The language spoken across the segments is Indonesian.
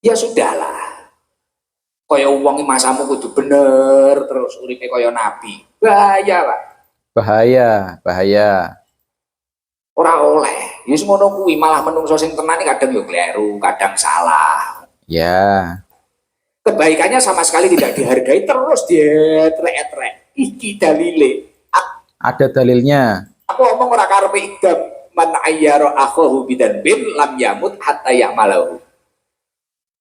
Ya sudahlah. Kaya wong masamu kudu bener terus uripe kaya nabi. Bahaya, Pak. Bahaya, bahaya. Ora oleh. Ya ngono kuwi malah menungso sing tenan kadang yo kleru, kadang salah. Ya. Kebaikannya sama sekali tidak dihargai terus dietrek-etrek. Iki dalile. Ada dalilnya. Aku ngomong ora karepe idam man ayyara akhahu bidan bin lam yamut hatta ya'malahu.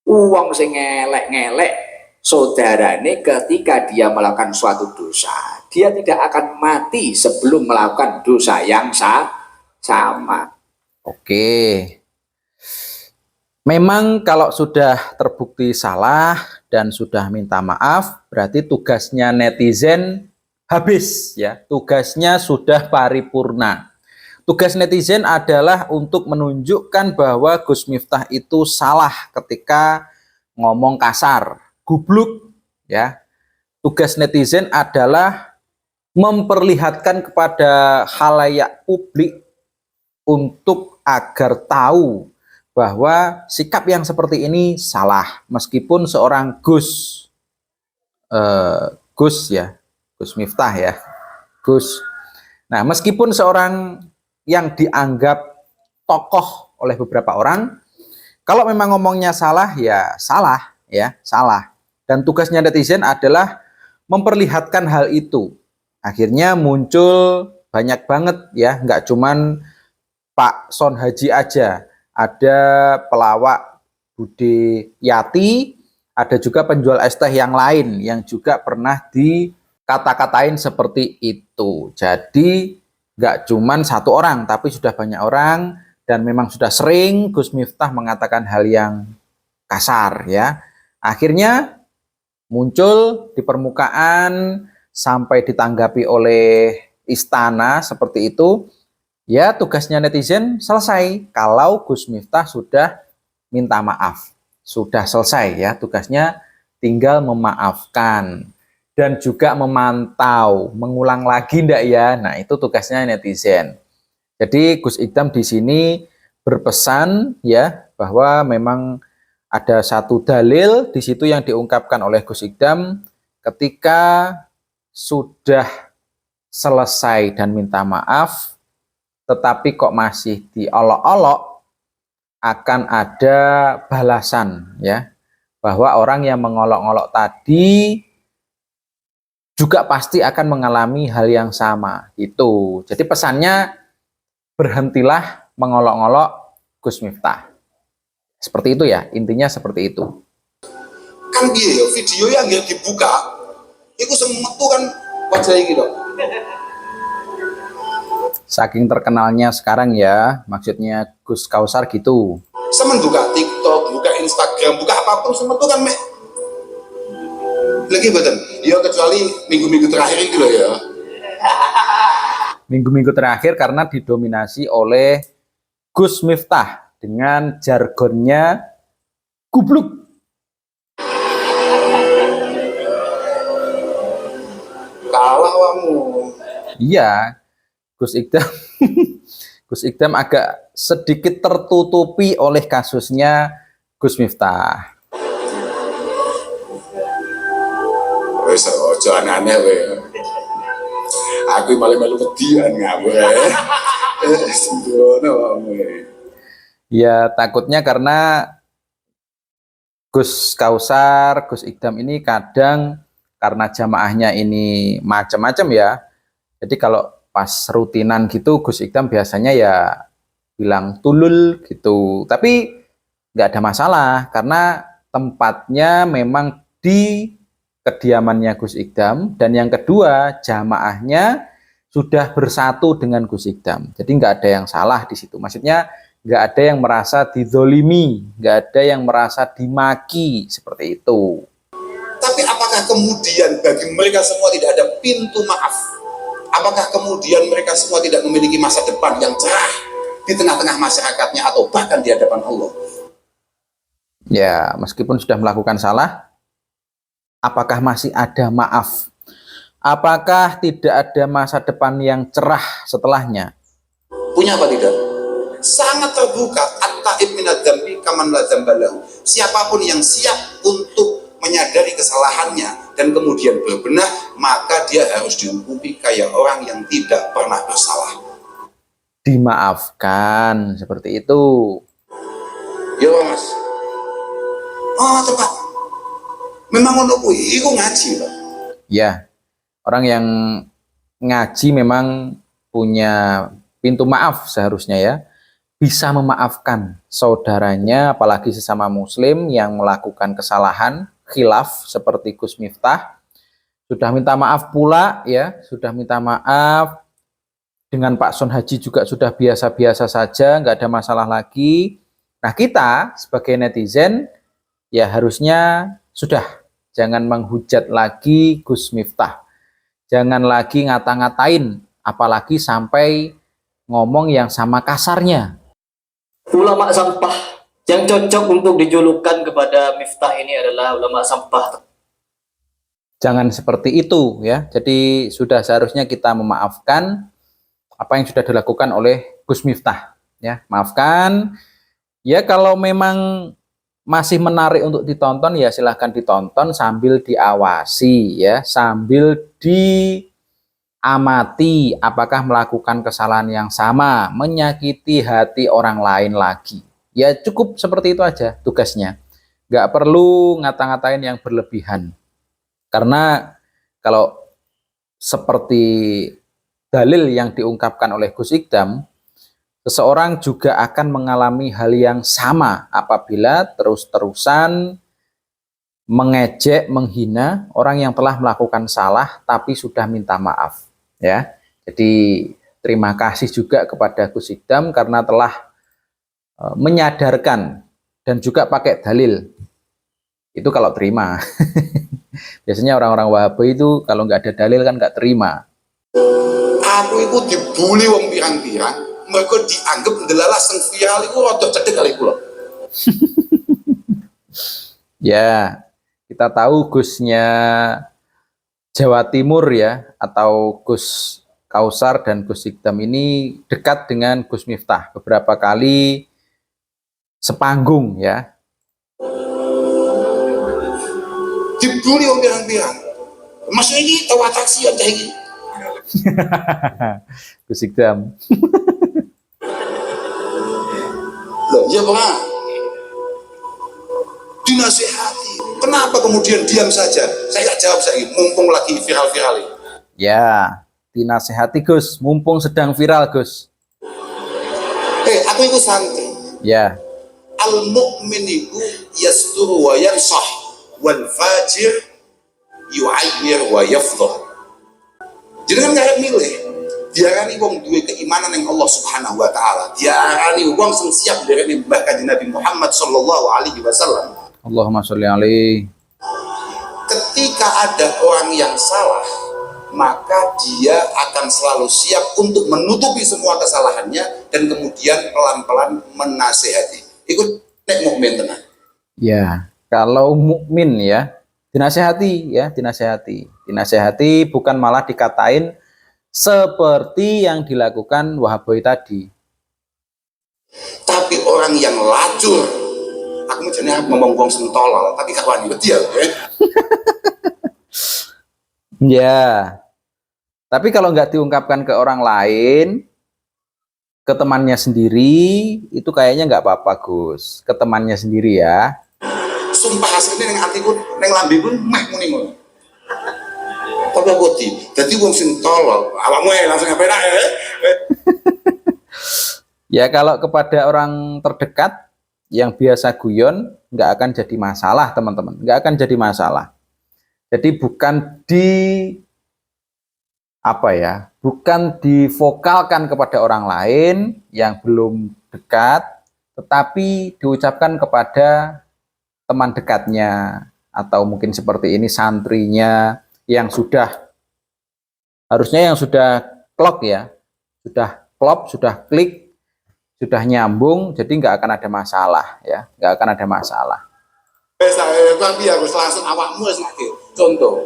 Uang sing ngelek-ngelek saudarane ketika dia melakukan suatu dosa, dia tidak akan mati sebelum melakukan dosa yang sama. Oke. Memang kalau sudah terbukti salah dan sudah minta maaf, berarti tugasnya netizen habis ya. Tugasnya sudah paripurna. Tugas netizen adalah untuk menunjukkan bahwa Gus Miftah itu salah ketika ngomong kasar, gubluk ya. Tugas netizen adalah memperlihatkan kepada khalayak publik untuk agar tahu bahwa sikap yang seperti ini salah, meskipun seorang Gus Miftah ya, Gus. Nah, meskipun seorang yang dianggap tokoh oleh beberapa orang, kalau memang ngomongnya salah ya salah ya, salah. Dan tugasnya netizen adalah memperlihatkan hal itu. Akhirnya muncul banyak banget ya, nggak cuman Pak Son Haji aja, ada pelawak Bude Yati, ada juga penjual es teh yang lain yang juga pernah dikata-katain seperti itu. Jadi nggak cuman satu orang, tapi sudah banyak orang, dan memang sudah sering Gus Miftah mengatakan hal yang kasar ya. Akhirnya muncul di permukaan sampai ditanggapi oleh istana seperti itu. Ya, tugasnya netizen selesai kalau Gus Miftah sudah minta maaf. Sudah selesai ya, tugasnya tinggal memaafkan dan juga memantau, mengulang lagi enggak ya. Nah, itu tugasnya netizen. Jadi Gus Idam di sini berpesan ya bahwa memang ada satu dalil di situ yang diungkapkan oleh Gus Idam ketika sudah selesai dan minta maaf, tetapi kok masih diolok-olok, akan ada balasan ya, bahwa orang yang mengolok-olok tadi juga pasti akan mengalami hal yang sama itu. Jadi pesannya, berhentilah mengolok-olok Gus Miftah. Seperti itu ya, intinya seperti itu. Kan dia video yang dibuka itu semetu kan wajah gitu. Saking terkenalnya sekarang ya, maksudnya Gus Kausar gitu. Semen buka TikTok, buka Instagram, buka apapun semetu kan mek. Lagi betul. Ya kecuali minggu-minggu terakhir gitu loh ya. Minggu-minggu terakhir karena didominasi oleh Gus Miftah dengan jargonnya gubluk. Kalah kamu. Iya, Gus Idam Gus Idam agak sedikit tertutupi oleh kasusnya Gus Miftah. Wes ojo aneh-aneh we. Aku malah melu kedian ngawe. Sembrono we. Ya, takutnya karena Gus Kausar, Gus Idam ini kadang karena jamaahnya ini macam-macam ya. Jadi kalau pas rutinan gitu Gus Idam biasanya ya bilang tulul gitu. Tapi nggak ada masalah karena tempatnya memang di kediamannya Gus Idam, dan yang kedua jamaahnya sudah bersatu dengan Gus Idam. Jadi nggak ada yang salah di situ. Maksudnya nggak ada yang merasa dizolimi, nggak ada yang merasa dimaki seperti itu. Tapi apakah kemudian bagi mereka semua tidak ada pintu maaf? Apakah kemudian mereka semua tidak memiliki masa depan yang cerah di tengah-tengah masyarakatnya atau bahkan di hadapan Allah? Ya, meskipun sudah melakukan salah, apakah masih ada maaf? Apakah tidak ada masa depan yang cerah setelahnya? Punya apa tidak? Sangat terbuka. at-ta'ib minadz dzambi kaman la dzamba lahu. Siapapun yang siap untuk menyadari kesalahannya dan kemudian berbenah, maka dia harus dihukumi kayak orang yang tidak pernah bersalah. Dimaafkan, seperti itu. Ya Mas. Oh tepat. Memang ngono kuwi iku ngaji, Pak. Ya, orang yang ngaji memang punya pintu maaf seharusnya ya. Bisa memaafkan saudaranya, apalagi sesama muslim yang melakukan kesalahan, khilaf seperti Gus Miftah. Sudah minta maaf pula ya, sudah minta maaf. Dengan Pak Son Haji juga sudah biasa-biasa saja, nggak ada masalah lagi. Nah kita sebagai netizen ya harusnya sudah jangan menghujat lagi Gus Miftah. Jangan lagi ngata-ngatain, apalagi sampai ngomong yang sama kasarnya. Ulama sampah yang cocok untuk dijulukan kepada Miftah ini adalah ulama sampah. Jangan seperti itu ya. Jadi sudah seharusnya kita memaafkan apa yang sudah dilakukan oleh Gus Miftah ya. Maafkan. Ya kalau memang masih menarik untuk ditonton ya silahkan ditonton sambil diawasi ya, sambil diamati apakah melakukan kesalahan yang sama, menyakiti hati orang lain lagi. Ya cukup seperti itu aja tugasnya. Nggak perlu ngata-ngatain yang berlebihan. Karena kalau seperti dalil yang diungkapkan oleh Gus Ikdam, seseorang juga akan mengalami hal yang sama apabila terus-terusan mengejek, menghina orang yang telah melakukan salah tapi sudah minta maaf ya. Jadi terima kasih juga kepada Gus Ikdam karena telah menyadarkan dan juga pakai dalil. Itu kalau terima. Biasanya orang-orang Wahabi itu kalau nggak ada dalil kan nggak terima. Aku itu dibully wong pirang-pirang, mereka dianggap ndelalah sing viral iku rada cedhek kali kula. Ya, kita tahu Gusnya Jawa Timur ya, atau Gus Kausar dan Gus Ikdam ini dekat dengan Gus Miftah. Beberapa kali sepanggung ya. Dibully wong pirang-pirang. Mas ini tawa taksi aja iki. Gus Ikdam. Loh, ya Pak. Dinasihati. Kenapa kemudian diam saja? Saya nggak jawab saya mumpung lagi viral-viral ini. Ya, dinasehati Gus, mumpung sedang viral Gus. Aku itu santri. Ya. Al-mu'min itu yasturu wa yansah wal fajir yu'ayyir wa yafdhah. Jadi kan nggak milih. Diarani wong duwe keimanan yang Allah Subhanahu wa taala. Diarani wong sing siap dari bahkan Nabi Muhammad sallallahu alaihi wasallam. Allahumma sholli alaihi. Ketika ada orang yang salah, maka dia akan selalu siap untuk menutupi semua kesalahannya dan kemudian pelan-pelan menasehati. Ikut nek mukmin tenang. Ya, kalau mukmin ya, dinasehati ya, dinasehati. Dinasehati bukan malah dikatain seperti yang dilakukan Wahabi tadi. Tapi orang yang lacur, aku mau jadi ngomong wong sing tolol, tapi gak wani dia, ya. Ya. Tapi kalau nggak diungkapkan ke orang lain, ke temannya sendiri, itu kayaknya nggak apa-apa Gus. Ke temannya sendiri ya. Sumpah hasilnya yang hatiku, yang lambiku meh muni ngono. Tapi aku jadi wong sing tolol, awakmu langsung ngapain ya? Ya kalau kepada orang terdekat yang biasa guyon, nggak akan jadi masalah teman-teman. Nggak akan jadi masalah. Jadi bukan bukan divokalkan kepada orang lain yang belum dekat, tetapi diucapkan kepada teman dekatnya, atau mungkin seperti ini santrinya yang harusnya sudah klop ya, sudah klop, sudah klik, sudah nyambung, jadi nggak akan ada masalah ya, nggak akan ada masalah. Saya harus langsung awakmu sendiri. Contoh,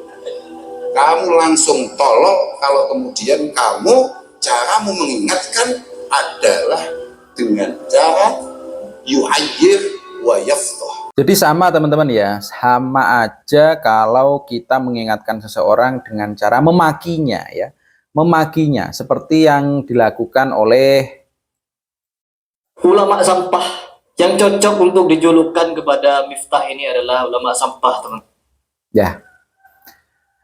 kamu langsung tolol kalau kemudian caramu mengingatkan adalah dengan cara yu'ayyir wa yaftah. Jadi sama teman-teman ya, sama aja kalau kita mengingatkan seseorang dengan cara memakinya ya. Memakinya seperti yang dilakukan oleh ulama sampah. Yang cocok untuk dijulukan kepada Miftah ini adalah ulama sampah, teman. ya.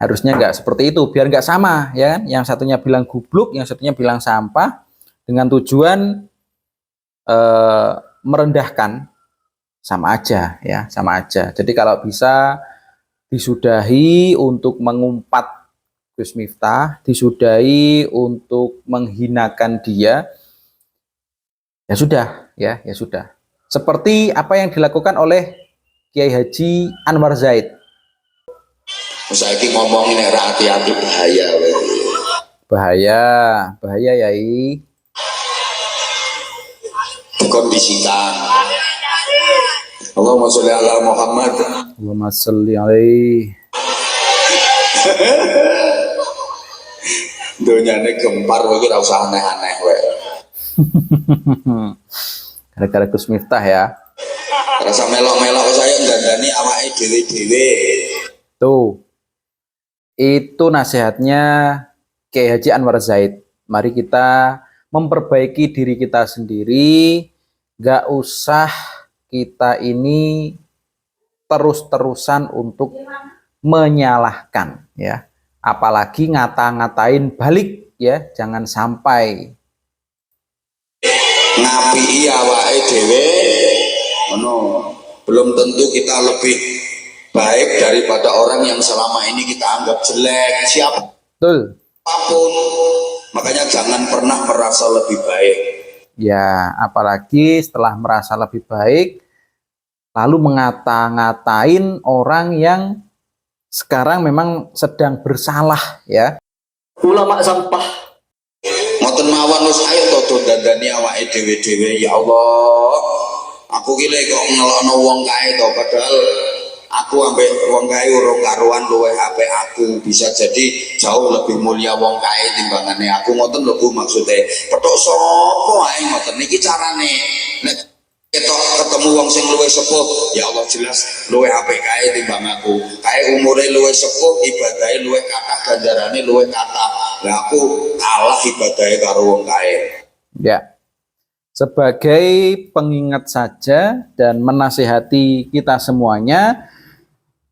Harusnya nggak seperti itu, biar nggak sama ya kan. Yang satunya bilang gubluk, yang satunya bilang sampah dengan tujuan merendahkan. Sama aja ya, sama aja. Jadi kalau bisa disudahi untuk mengumpat Gus Miftah, disudahi untuk menghinakan dia, ya sudah, ya sudah. Seperti apa yang dilakukan oleh Kiai Haji Anwar Zaid. Saiki ngomong ini hati-hati bahaya. Bahaya Yai. Dikondisikan. Allahumma sholli ala Muhammad. Allahumma sholli alaihi. Donyane gempar kowe ora usah aneh-aneh wae. Gara-gara Gus Miftah ya. Rasa melok-melok saya ngandani awake dhewe-dhewe. Tuh. Itu nasihatnya Kiai Haji Anwar Zaid. Mari kita memperbaiki diri kita sendiri. Gak usah kita ini terus-terusan untuk menyalahkan ya, apalagi ngata-ngatain balik ya, jangan sampai Ngapi awake dhewe ngono, belum tentu kita lebih baik daripada orang yang selama ini kita anggap jelek, betul siapapun. Makanya jangan pernah merasa lebih baik ya, apalagi setelah merasa lebih baik lalu mengata-ngatain orang yang sekarang memang sedang bersalah ya. Ulama sampah. ngoten mawon. Wis ayo to dandani awake dhewe-dhewe. Ya Allah, aku ki lek kok ngelokno wong kae to, padahal aku ambek wong kae urung karuan luwih apik aku, bisa jadi jauh lebih mulia wong kae timbangane aku. Ngoten lho Bu maksude. Petuk sapa ae ngoten niki carane. Nek ketok ketemu wong sing luwih sepuh, ya Allah jelas luwih apik kae timbang aku. Kae umure luwih sepuh, ibadahe luwih kathah, ganjarane luwih kathah. Lah aku kalah ibadahe karo wong kae. Ya, sebagai pengingat saja dan menasihati kita semuanya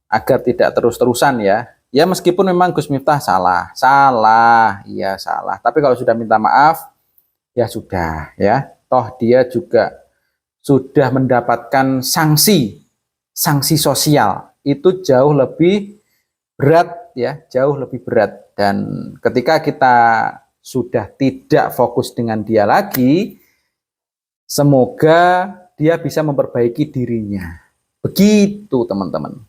agar tidak terus-terusan ya. Ya meskipun memang Gus Miftah salah, iya salah. Tapi kalau sudah minta maaf, ya sudah ya. Toh dia juga sudah mendapatkan sanksi sosial. Itu jauh lebih berat ya, jauh lebih berat. Dan ketika kita sudah tidak fokus dengan dia lagi, semoga dia bisa memperbaiki dirinya. Begitu teman-teman.